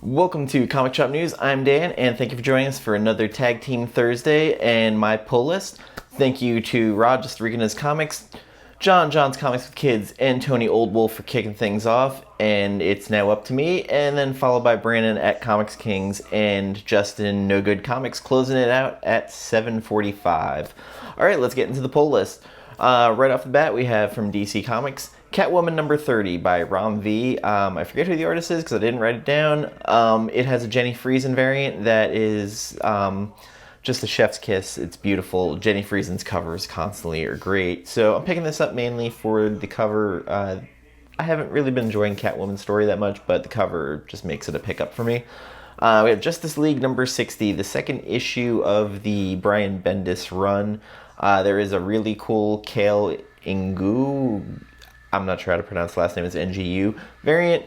Welcome to Comic Shop News. I'm Dan, and thank you for joining us for another Tag Team Thursday and my pull list. Thank you to Rod, Just Regan's Comics, John's Comics with Kids, and Tony Oldwolf for kicking things off. And it's now up to me, and then followed by Brandon at Comixkings and Justin No Good Comics closing it out at 7:45. All right, let's get into the pull list. Right off the bat, we have from DC Comics, Catwoman number 30 by Rom V. I forget who the artist is because I didn't write it down. It has a Jenny Friesen variant that is just a chef's kiss. It's beautiful. Jenny Friesen's covers constantly are great. So I'm picking this up mainly for the cover. I haven't really been enjoying Catwoman's story that much, but the cover just makes it a pickup for me. We have Justice League number 60, the second issue of the Brian Bendis run. There is a really cool Kale Ingu, I'm not sure how to pronounce the last name, it's NGU variant.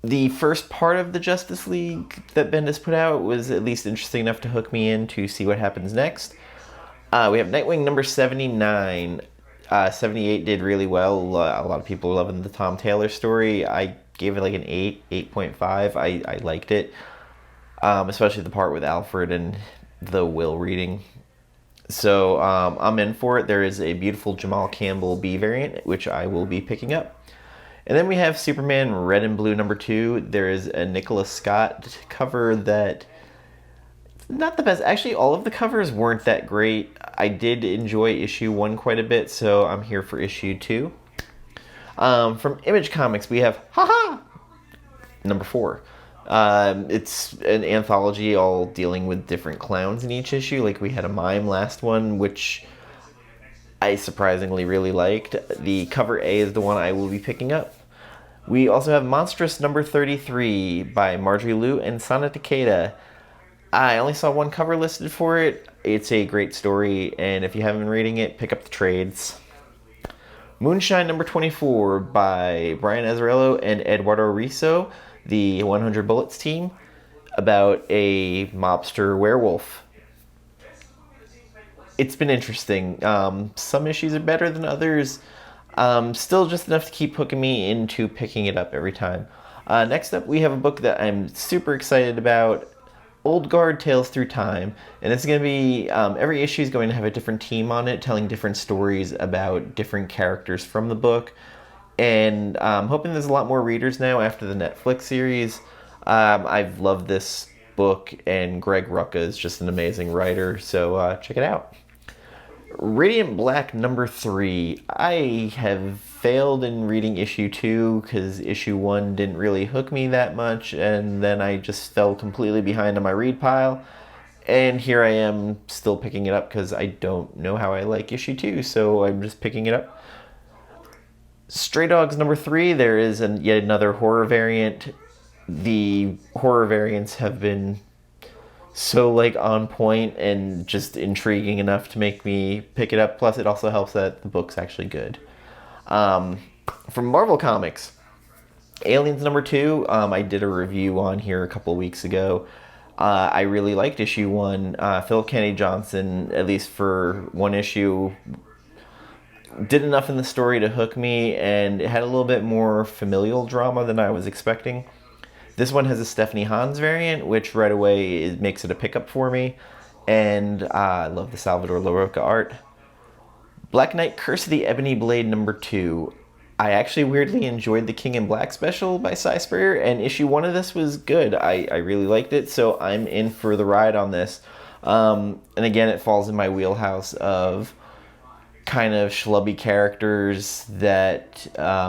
The first part of the Justice League that Bendis put out was at least interesting enough to hook me in to see what happens next. We have Nightwing number 79. 78 did really well. A lot of people are loving the Tom Taylor story. I gave it like an 8.5. I liked it, especially the part with Alfred and the Will reading. So I'm in for it. There is a beautiful Jamal Campbell B variant, which I will be picking up. And then we have Superman Red and Blue number 2. There is a Nicholas Scott cover that, not the best. Actually, all of the covers weren't that great. I did enjoy issue 1 quite a bit, so I'm here for issue 2. From Image Comics, we have number 4. It's an anthology all dealing with different clowns in each issue. Like we had a mime last one, which I surprisingly really liked. The cover A is the one I will be picking up. We also have Monstrous number 33 by Marjorie Liu and Sana Takeda. I only saw 1 cover listed for it. It's a great story, and if you haven't been reading it, pick up the trades. Moonshine number 24 by Brian Azzarello and Eduardo Riso, the 100 Bullets team, about a mobster werewolf. It's been interesting. Some issues are better than others. Still just enough to keep hooking me into picking it up every time. Next up, we have a book that I'm super excited about, Old Guard Tales Through Time. And it's going to be, every issue is going to have a different team on it, telling different stories about different characters from the book. And I'm hoping there's a lot more readers now after the Netflix series. I've loved this book, and Greg Rucka is just an amazing writer, so check it out. Radiant Black number 3. I have failed in reading issue 2 because issue 1 didn't really hook me that much, and then I just fell completely behind on my read pile. And here I am still picking it up because I don't know how I like issue 2, so I'm just picking it up. Stray Dogs number 3, there is yet another horror variant. The horror variants have been so on point and just intriguing enough to make me pick it up. Plus it also helps that the book's actually good. From Marvel Comics, Aliens number 2, I did a review on here a couple weeks ago. I really liked issue 1. Philip Kennedy Johnson, at least for 1 issue, did enough in the story to hook me, and it had a little bit more familial drama than I was expecting. This one has a Stephanie Hans variant, which right away makes it a pickup for me, and I love the Salvador Larroca art. Black Knight Curse of the Ebony Blade number 2. I actually weirdly enjoyed the King in Black special by Cy Sprayer, and issue 1 of this was good. I really liked it, so I'm in for the ride on this. And again, it falls in my wheelhouse of kind of schlubby characters that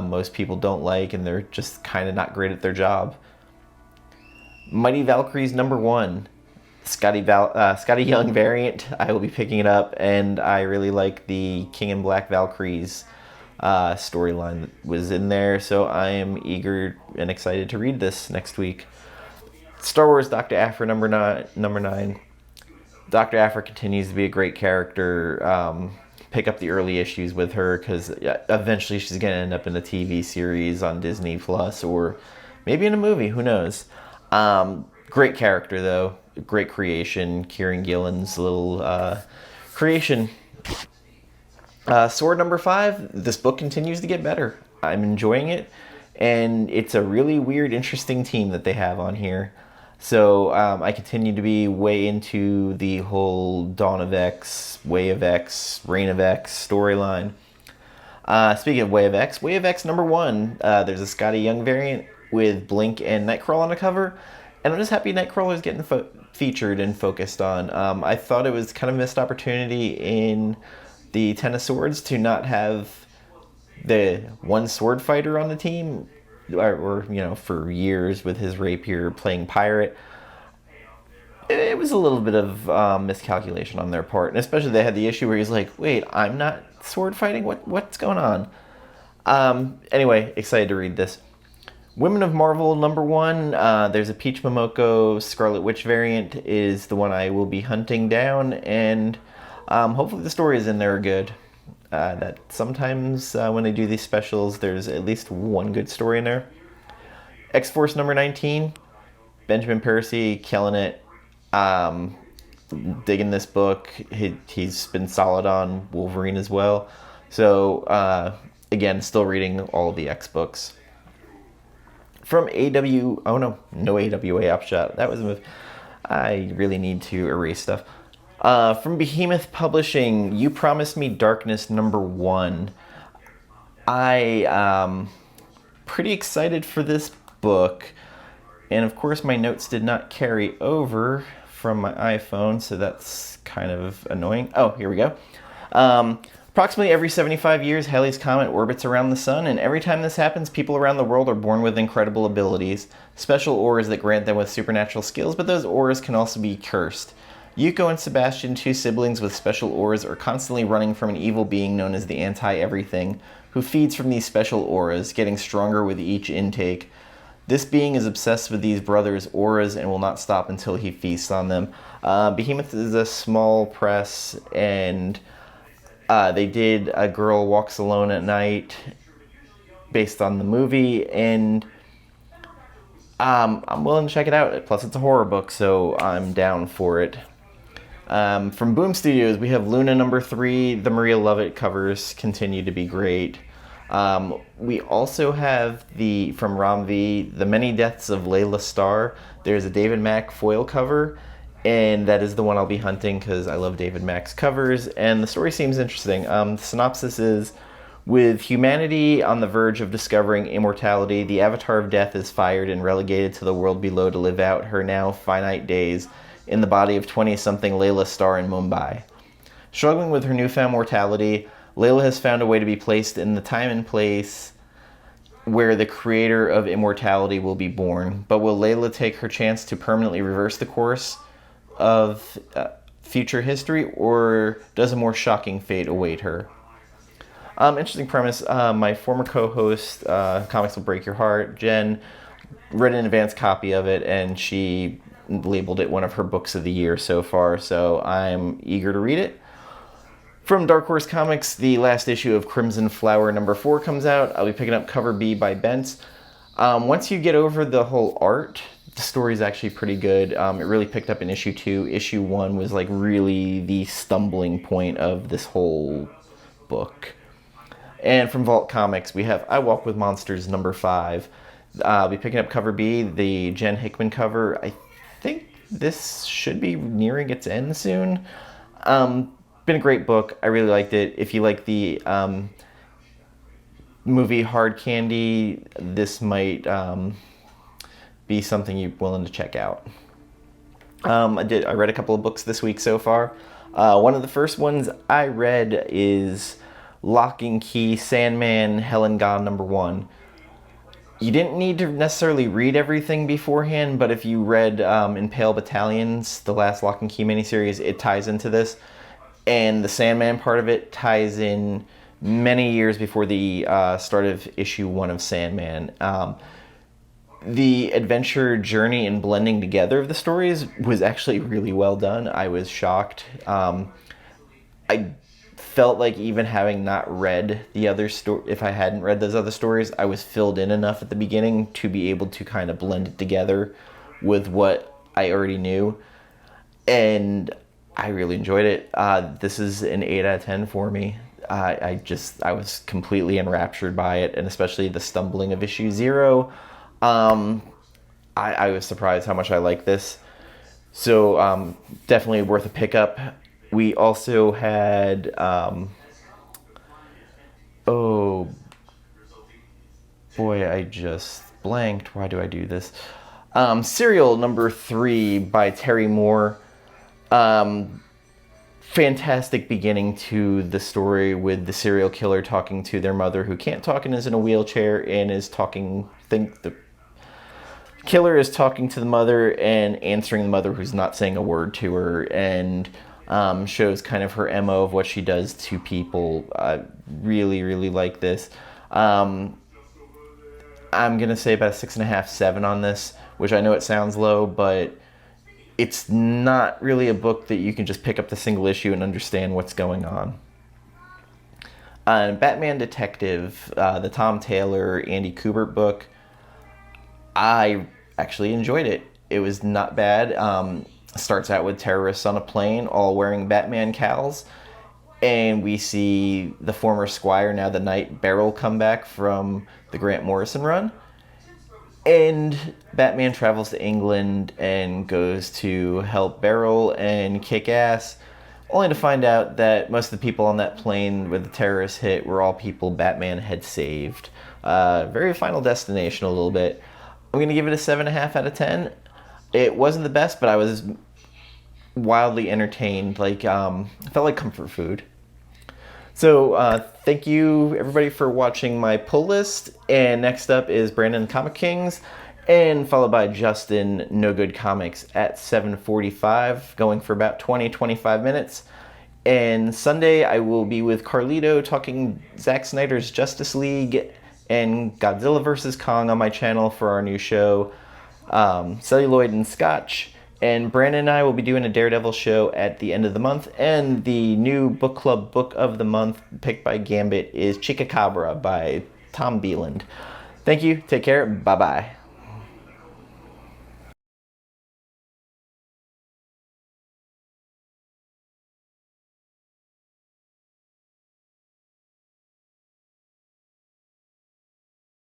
most people don't like, and they're just kind of not great at their job. Mighty Valkyries number 1, Scotty Young variant. I will be picking it up, and I really like the King in Black Valkyries storyline that was in there, so I am eager and excited to read this next week. Star Wars Dr. Aphra number 9. Dr. Aphra continues to be a great character. Pick up the early issues with her because eventually she's going to end up in a TV series on Disney Plus or maybe in a movie, who knows. Great character though, great creation, Kieran Gillen's little creation. Sword number 5, this book continues to get better. I'm enjoying it, and it's a really weird, interesting team that they have on here. So I continue to be way into the whole Dawn of X, Way of X, Reign of X storyline. Speaking of Way of X number 1, there's a Scotty Young variant with Blink and Nightcrawler on the cover, and I'm just happy Nightcrawler is getting featured and focused on. I thought it was kind of a missed opportunity in the Ten of Swords to not have the one sword fighter on the team, or for years with his rapier playing pirate. It was a little bit of miscalculation on their part, and especially they had the issue where he's like, "Wait, I'm not sword fighting. What's going on?" Anyway, excited to read this. Women of Marvel number 1. There's a Peach Momoko Scarlet Witch variant is the one I will be hunting down, and hopefully the stories in there are good. That sometimes when they do these specials, there's at least one good story in there. X-Force number 19. Benjamin Percy killing it. Digging this book. He's been solid on Wolverine as well. So again, still reading all of the X books. From no AWA Upshot. That was a move. I really need to erase stuff. From Behemoth Publishing, You Promised Me Darkness number 1. I pretty excited for this book, and of course my notes did not carry over from my iPhone, so that's kind of annoying. Oh, here we go. Approximately every 75 years, Halley's Comet orbits around the sun, and every time this happens, people around the world are born with incredible abilities, special auras that grant them with supernatural skills, but those auras can also be cursed. Yuko and Sebastian, 2 siblings with special auras, are constantly running from an evil being known as the Anti-Everything, who feeds from these special auras, getting stronger with each intake. This being is obsessed with these brothers' auras and will not stop until he feasts on them. Behemoth is a small press, and they did A Girl Walks Alone at Night based on the movie, and I'm willing to check it out. Plus, it's a horror book, so I'm down for it. From Boom Studios, we have Luna number 3. The Maria Lovett covers continue to be great. We also have from Romvi, The Many Deaths of Layla Starr. There's a David Mack foil cover, and that is the one I'll be hunting because I love David Mack's covers, and the story seems interesting. The synopsis is, with humanity on the verge of discovering immortality, the Avatar of Death is fired and relegated to the world below to live out her now finite days in the body of 20-something Layla Starr in Mumbai. Struggling with her newfound mortality, Layla has found a way to be placed in the time and place where the creator of immortality will be born. But will Layla take her chance to permanently reverse the course of future history, or does a more shocking fate await her? Interesting premise. My former co-host, Comics Will Break Your Heart, Jen, read an advanced copy of it, and she labeled it one of her books of the year so far, so I'm eager to read it. From Dark Horse Comics, the last issue of Crimson Flower number 4 comes out. I'll be picking up cover B by Bentz. Once you get over the whole art, the story's actually pretty good. It really picked up in issue 2. Issue 1 was like really the stumbling point of this whole book. And from Vault Comics, we have I Walk with Monsters number 5. I'll be picking up cover B, the Jen Hickman cover. I think this should be nearing its end soon. Been a great book. I really liked it. If you like the movie Hard Candy, this might be something you're willing to check out. I read a couple of books this week so far. One of the first ones I read is Locke and Key Sandman Helen Gone number 1. You didn't need to necessarily read everything beforehand, but if you read In Pale Battalions, the last Locke and Key miniseries, it ties into this. And the Sandman part of it ties in many years before the start of issue 1 of Sandman. The adventure, journey, and blending together of the stories was actually really well done. I was shocked. I felt like even having not read the other story, if I hadn't read those other stories, I was filled in enough at the beginning to be able to kind of blend it together with what I already knew. And I really enjoyed it. This is an 8 out of 10 for me. I was completely enraptured by it, and especially the stumbling of issue 0. I was surprised how much I like this. So definitely worth a pickup. We also had oh boy, I just blanked. Why do I do this? Serial number 3 by Terry Moore. Fantastic beginning to the story with the serial killer talking to their mother, who can't talk and is in a wheelchair, and is talking. The killer is talking to the mother and answering the mother, who's not saying a word to her, and shows kind of her MO of what she does to people. I really, really like this. I'm gonna say about a 6.5, 7 on this, which I know it sounds low, but it's not really a book that you can just pick up the single issue and understand what's going on. Batman Detective, the Tom Taylor, Andy Kubert book, I actually enjoyed it. It was not bad. Starts out with terrorists on a plane, all wearing Batman cowls, and we see the former Squire, now the Knight, Beryl, come back from the Grant Morrison run. And Batman travels to England and goes to help Beryl and kick ass, only to find out that most of the people on that plane with the terrorist hit were all people Batman had saved. Very Final Destination a little bit. I'm going to give it a 7.5 out of 10. It wasn't the best, but I was wildly entertained. It felt like comfort food. So thank you, everybody, for watching my pull list. And next up is Brandon Comixkings, and followed by Justin No Good Comics at 7:45, going for about 20-25 minutes. And Sunday, I will be with Carlito talking Zack Snyder's Justice League and Godzilla vs. Kong on my channel for our new show, Celluloid and Scotch. And Brandon and I will be doing a Daredevil show at the end of the month. And the new book club book of the month, picked by Gambit, is Chicacabra by Tom Beeland. Thank you. Take care. Bye-bye.